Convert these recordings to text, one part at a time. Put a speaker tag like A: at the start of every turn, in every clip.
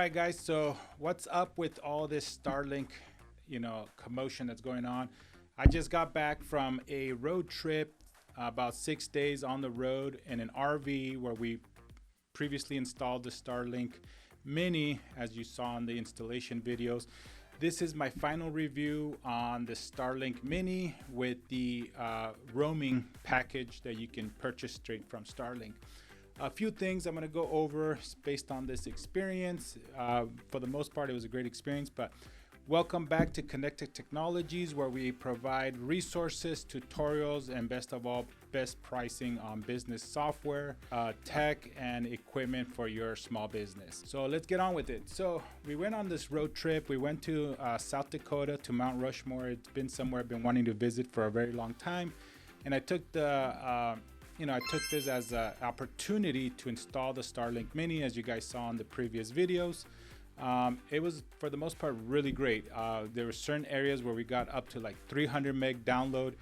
A: right, guys. So what's up with all this Starlink, commotion that's going on? I just got back from a road trip, about 6 days on the road in an RV where we previously installed the Starlink Mini, as you saw in the installation videos. This is my final review on the Starlink Mini with the roaming package that you can purchase straight from Starlink. A few things I'm going to go over based on this experience. For the most part, it was a great experience, but welcome back to Connected Technologies, where we provide resources, tutorials, and best of all, best pricing on business software, tech, and equipment for your small business. So let's get on with it. So we went on this road trip. We went to South Dakota, to Mount Rushmore. It's been somewhere I've been wanting to visit for a very long time. And I took I took this as an opportunity to install the Starlink Mini, as you guys saw in the previous videos. It was, for the most part, really great. There were certain areas where we got up to like 300 meg download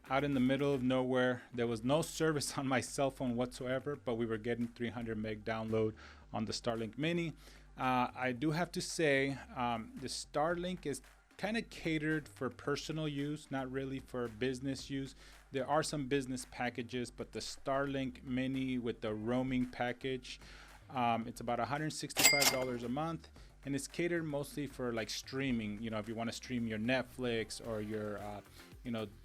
A: out in the middle of nowhere. There was no service on my cell phone whatsoever, but we were getting 300 meg download on the Starlink Mini. I do have to say, the Starlink is kind of catered for personal use, not really for business use. There are some business packages, but the Starlink Mini with the roaming package, it's about $165 a month, and it's catered mostly for like streaming. If you want to stream your Netflix or your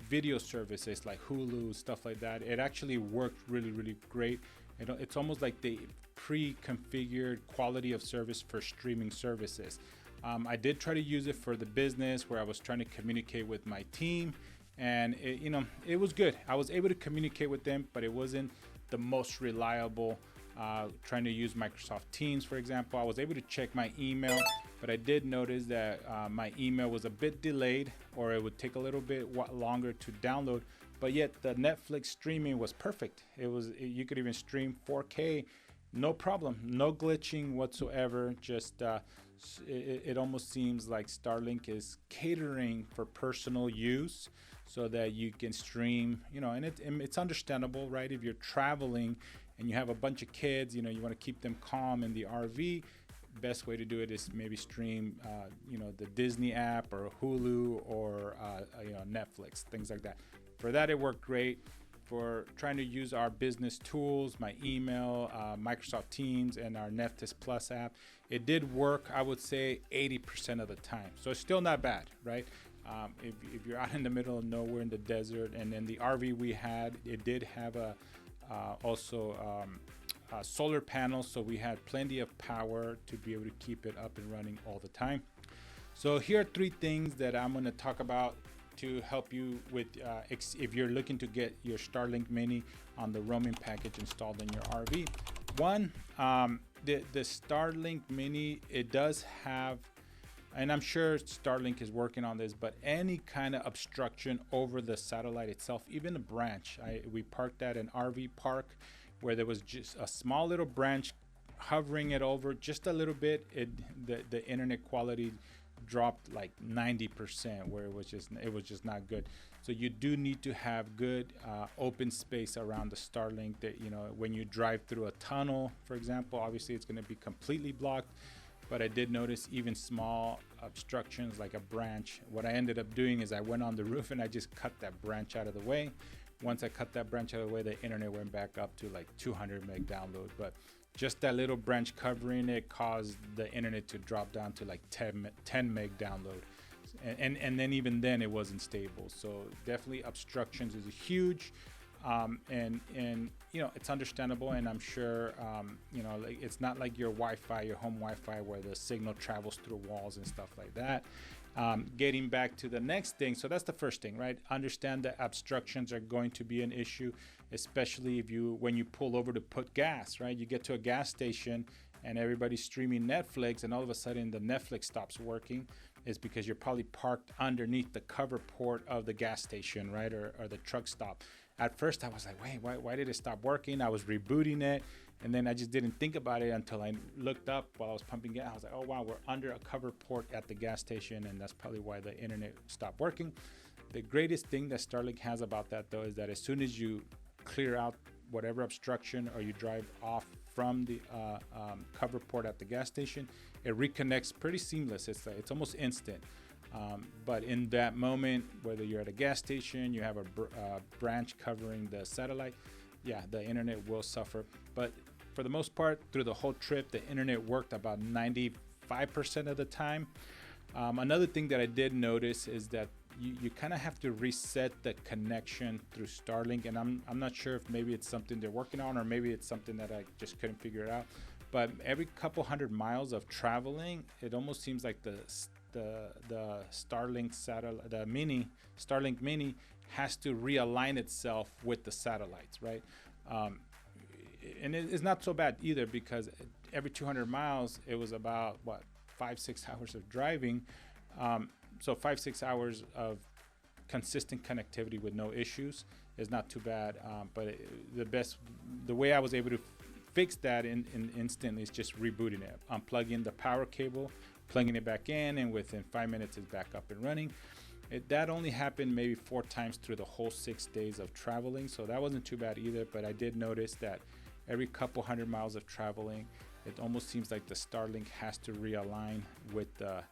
A: video services like Hulu, stuff like that. It actually worked really, really great. It's almost like the pre-configured quality of service for streaming services. I did try to use it for the business, where I was trying to communicate with my team, and it was good. I was able to communicate with them, but it wasn't the most reliable. Trying to use Microsoft Teams, for example, I was able to check my email, but I did notice that my email was a bit delayed, or it would take a little bit longer to download. But yet the Netflix streaming was perfect. You could even stream 4K, no problem, no glitching whatsoever. Just it almost seems like Starlink is catering for personal use, so that you can stream. And it's understandable, right? If you're traveling and you have a bunch of kids, you want to keep them calm in the RV. Best way to do it is maybe stream, the Disney app or Hulu or Netflix, things like that. For that, it worked great. For trying to use our business tools, my email, Microsoft Teams, and our Neftis Plus app, it did work, I would say, 80% of the time. So it's still not bad, right? If you're out in the middle of nowhere in the desert, and then the RV we had, it did have solar panels, so we had plenty of power to be able to keep it up and running all the time. So here are 3 things that I'm going to talk about to help you with if you're looking to get your Starlink Mini on the roaming package installed in your RV. One, the Starlink Mini, it does have, and I'm sure Starlink is working on this, but any kind of obstruction over the satellite itself, even a branch. We parked at an RV park where there was just a small little branch hovering it over just a little bit. The internet quality dropped like 90%, where it was just not good. So you do need to have good open space around the Starlink. That when you drive through a tunnel, for example, obviously it's going to be completely blocked. But I did notice even small obstructions like a branch. What I ended up doing is I went on the roof and I just cut that branch out of the way. Once I cut that branch out of the way, the internet went back up to like 200 meg download. But just that little branch covering it caused the internet to drop down to like 10 meg download. And then even then it wasn't stable. So definitely obstructions is huge. And it's understandable, and I'm sure like it's not like your Wi-Fi, your home Wi-Fi, where the signal travels through walls and stuff like that. Getting back to the next thing, so that's the first thing, right? Understand that obstructions are going to be an issue, especially when you pull over to put gas, right? You get to a gas station and everybody's streaming Netflix, and all of a sudden the Netflix stops working. Is because you're probably parked underneath the cover port of the gas station, right, or the truck stop. At first I was like, wait, why did it stop working? I was rebooting it, and then I just didn't think about it until I looked up while I was pumping gas. I was like, oh wow, we're under a cover port at the gas station, and that's probably why the internet stopped working. The greatest thing that Starlink has about that, though, is that as soon as you clear out whatever obstruction, or you drive off from the cover port at the gas station, it reconnects pretty seamless. It's almost instant. But in that moment, whether you're at a gas station, you have a branch covering the satellite, yeah, the internet will suffer. But for the most part, through the whole trip, the internet worked about 95% of the time. Another thing that I did notice is that you kind of have to reset the connection through Starlink, and I'm not sure if maybe it's something they're working on, or maybe it's something that I just couldn't figure it out. But every couple hundred miles of traveling, it almost seems like the Starlink satellite, the Starlink Mini, has to realign itself with the satellites, right? And it's not so bad either, because every 200 miles, it was about 5-6 hours of driving. So 5-6 hours of consistent connectivity with no issues is not too bad. But the way I was able to fix that in instantly is just rebooting it, unplugging the power cable, plugging it back in, and within 5 minutes it's back up and running. That only happened maybe 4 times through the whole 6 days of traveling, so that wasn't too bad either. But I did notice that every couple hundred miles of traveling, it almost seems like the Starlink has to realign with the,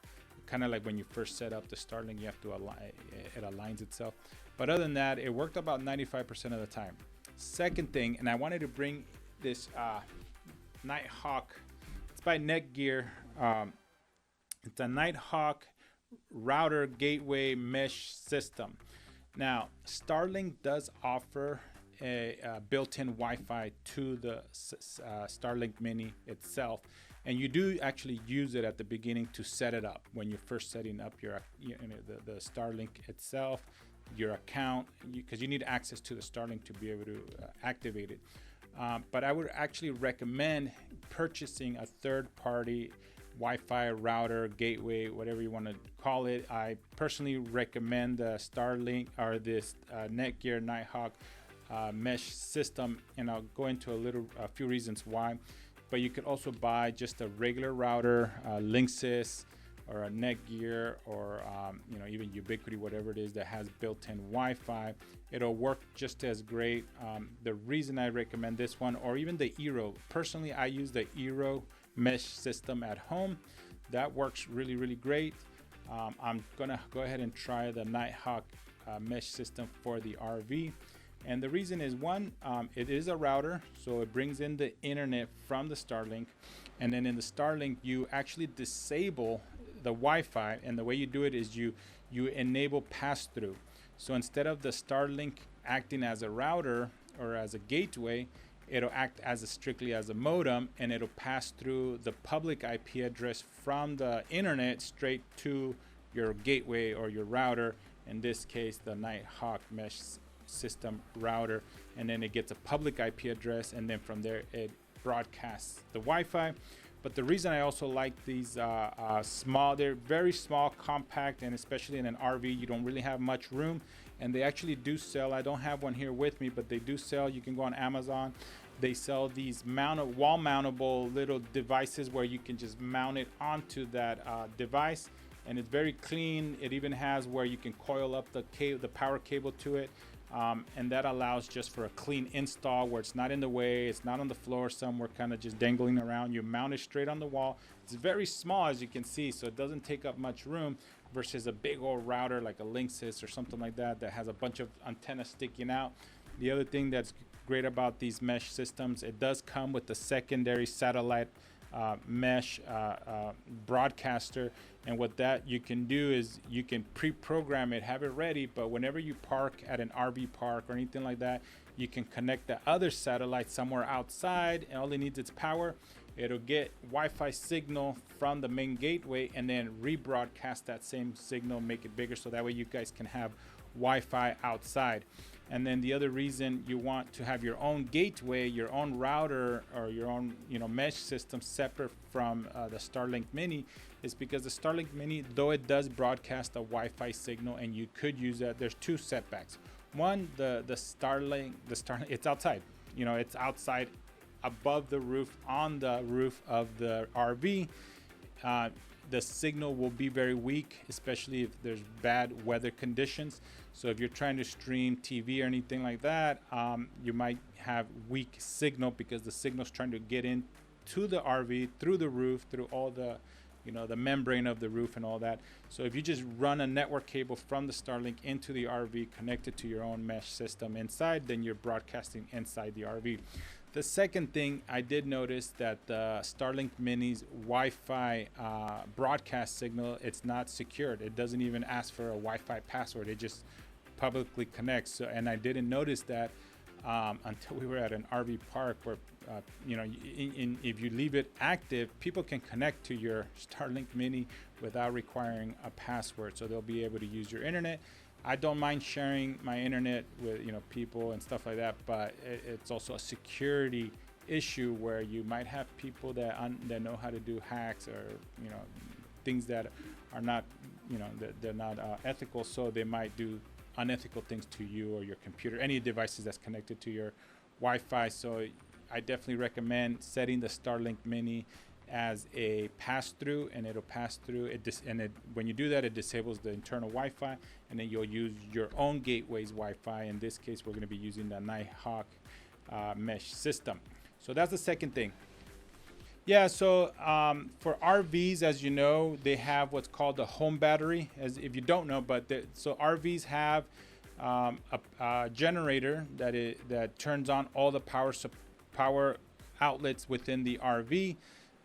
A: kind of like when you first set up the Starlink, you have to align, it aligns itself. But other than that, it worked about 95% of the time. Second thing, and I wanted to bring this Nighthawk. It's by Netgear. It's a Nighthawk router gateway mesh system. Now, Starlink does offer a built-in Wi-Fi to the Starlink Mini itself, and you do actually use it at the beginning to set it up when you're first setting up your the Starlink itself, your account, because you need access to the Starlink to be able to activate it. But I would actually recommend purchasing a third-party Wi-Fi router, gateway, whatever you want to call it. I personally recommend the Starlink or this Netgear Nighthawk mesh system, and I'll go into a few reasons why. But you could also buy just a regular router, Linksys or a Netgear, or even Ubiquiti, whatever it is that has built-in Wi-Fi. It'll work just as great. The reason I recommend this one, or even the Eero, personally I use the Eero mesh system at home. That works really, really great. I'm gonna go ahead and try the Nighthawk mesh system for the RV. And the reason is, one, it is a router, so it brings in the internet from the Starlink. And then in the Starlink, you actually disable the Wi-Fi, and the way you do it is you enable pass-through. So instead of the Starlink acting as a router or as a gateway, it'll act strictly as a modem, and it'll pass through the public IP address from the internet straight to your gateway or your router, in this case the Nighthawk mesh system router, and then it gets a public IP address, and then from there it broadcasts the Wi-Fi. But the reason I also like these small, they're very small, compact, and especially in an RV, you don't really have much room. And they actually do sell, I don't have one here with me, but they do sell, you can go on Amazon. They sell these wall mountable little devices where you can just mount it onto that device, and it's very clean. It even has where you can coil up the power cable to it. And that allows just for a clean install where it's not in the way, it's not on the floor somewhere kind of just dangling around. You mount it straight on the wall. It's very small, as you can see, so it doesn't take up much room, versus a big old router like a Linksys or something like that that has a bunch of antennas sticking out. The other thing that's great about these mesh systems, it does come with the secondary satellite mesh broadcaster. And what that you can do is you can pre-program it, have it ready, but whenever you park at an RV park or anything like that, you can connect the other satellite somewhere outside, and all it needs is power. It'll get Wi-Fi signal from the main gateway and then rebroadcast that same signal, make it bigger, so that way you guys can have Wi-Fi outside. And then the other reason you want to have your own gateway, your own router, or your own mesh system separate from the Starlink Mini, is because the Starlink Mini, though it does broadcast a Wi-Fi signal and you could use that, there's two setbacks. One, the Starlink, it's outside. It's outside above the roof, on the roof of the RV. the signal will be very weak, especially if there's bad weather conditions. So if you're trying to stream TV or anything like that, you might have weak signal because the signal's trying to get in to the RV through the roof, through all the, the membrane of the roof and all that. So if you just run a network cable from the Starlink into the RV, connected to your own mesh system inside, then you're broadcasting inside the RV. The second thing, I did notice that the Starlink Mini's Wi-Fi broadcast signal, it's not secured. It doesn't even ask for a Wi-Fi password. It just publicly connects. So, and I didn't notice that until we were at an RV park where, if you leave it active, people can connect to your Starlink Mini without requiring a password. So they'll be able to use your internet. I don't mind sharing my internet with people and stuff like that, but it's also a security issue where you might have people that know how to do hacks or things that are not that they're not ethical, so they might do unethical things to you or your computer, any devices that's connected to your Wi-Fi. So I definitely recommend setting the Starlink Mini as a pass-through, and it'll pass through it. When you do that, it disables the internal Wi-Fi, and then you'll use your own gateway's Wi-Fi. In this case, we're going to be using the Nighthawk mesh system. So that's the second thing. Yeah, so for RVs, as you know, they have what's called the home battery. As if you don't know, so RVs have a generator that turns on all the power outlets within the RV.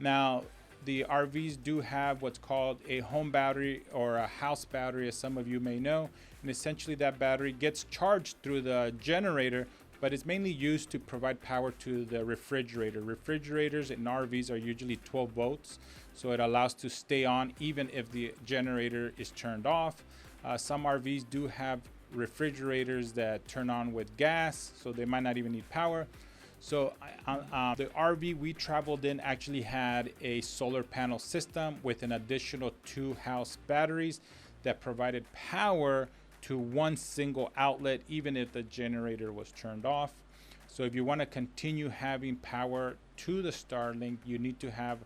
A: Now, the RVs do have what's called a home battery or a house battery, as some of you may know. And essentially that battery gets charged through the generator, but it's mainly used to provide power to the refrigerator. Refrigerators in RVs are usually 12 volts, so it allows to stay on even if the generator is turned off. Some RVs do have refrigerators that turn on with gas, so they might not even need power. So the RV we traveled in actually had a solar panel system with an additional 2 house batteries that provided power to one single outlet, even if the generator was turned off. So if you want to continue having power to the Starlink, you need to have,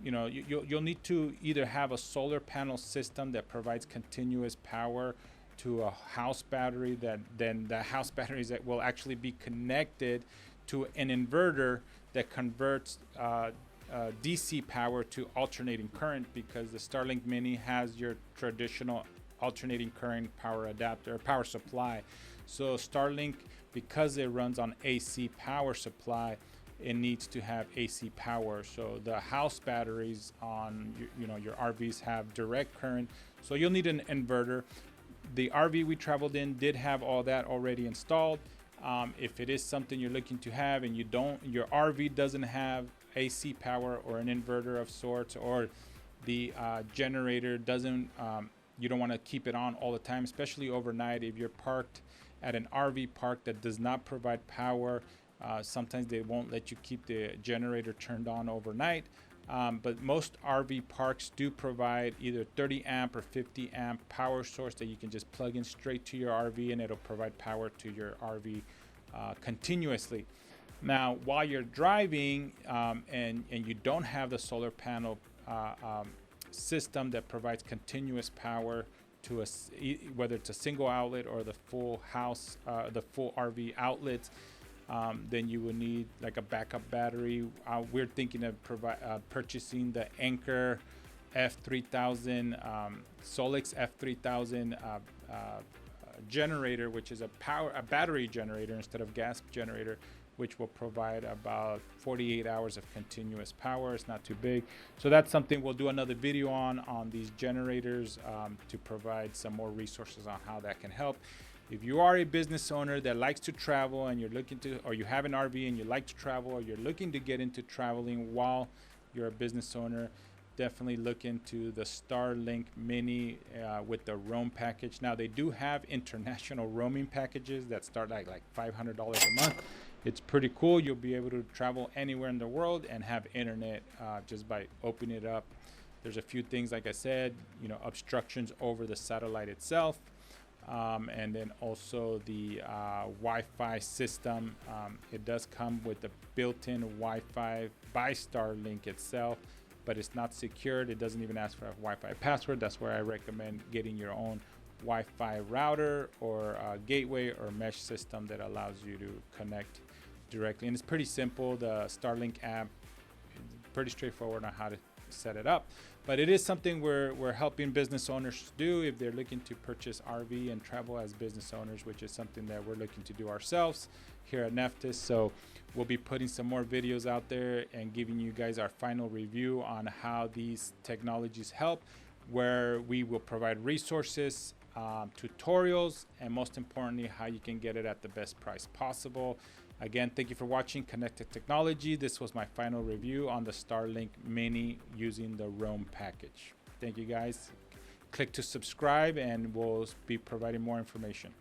A: you'll need to either have a solar panel system that provides continuous power to a house battery, that then the house batteries that will actually be connected to an inverter that converts DC power to alternating current, because the Starlink Mini has your traditional alternating current power adapter, power supply. So Starlink, because it runs on AC power supply, it needs to have AC power. So the house batteries on your RVs have direct current, so you'll need an inverter. The RV we traveled in did have all that already installed. If it is something you're looking to have and your RV doesn't have AC power or an inverter of sorts, or the generator doesn't, you don't want to keep it on all the time, especially overnight. If you're parked at an RV park that does not provide power, sometimes they won't let you keep the generator turned on overnight. But most RV parks do provide either 30 amp or 50 amp power source that you can just plug in straight to your RV, and it'll provide power to your RV continuously. Now, while you're driving and you don't have the solar panel system that provides continuous power to whether it's a single outlet or the full house, the full RV outlets, then you will need like a backup battery. We're thinking of purchasing the Anker F3000, Solix F3000 generator, which is a battery generator instead of gas generator, which will provide about 48 hours of continuous power. It's not too big. So that's something we'll do another video on these generators, to provide some more resources on how that can help. If you are a business owner that likes to travel and you're looking to, or you have an RV and you like to travel, or you're looking to get into traveling while you're a business owner, definitely look into the Starlink Mini with the roam package. Now, they do have international roaming packages that start at like $500 a month. It's pretty cool. You'll be able to travel anywhere in the world and have internet just by opening it up. There's a few things, like I said, obstructions over the satellite itself. And then also the Wi-Fi system. It does come with the built-in Wi-Fi by Starlink itself, but it's not secured. It doesn't even ask for a Wi-Fi password. That's where I recommend getting your own Wi-Fi router or a gateway or mesh system that allows you to connect directly. And it's pretty simple. The Starlink app, pretty straightforward on how to set it up, but it is something we're helping business owners do if they're looking to purchase RV and travel as business owners, which is something that we're looking to do ourselves here at Nephthys. So we'll be putting some more videos out there and giving you guys our final review on how these technologies help, where we will provide resources, tutorials, and most importantly, how you can get it at the best price possible. Again, thank you for watching Connected Technology. This was my final review on the Starlink Mini using the Roam package. Thank you guys. Click to subscribe and we'll be providing more information.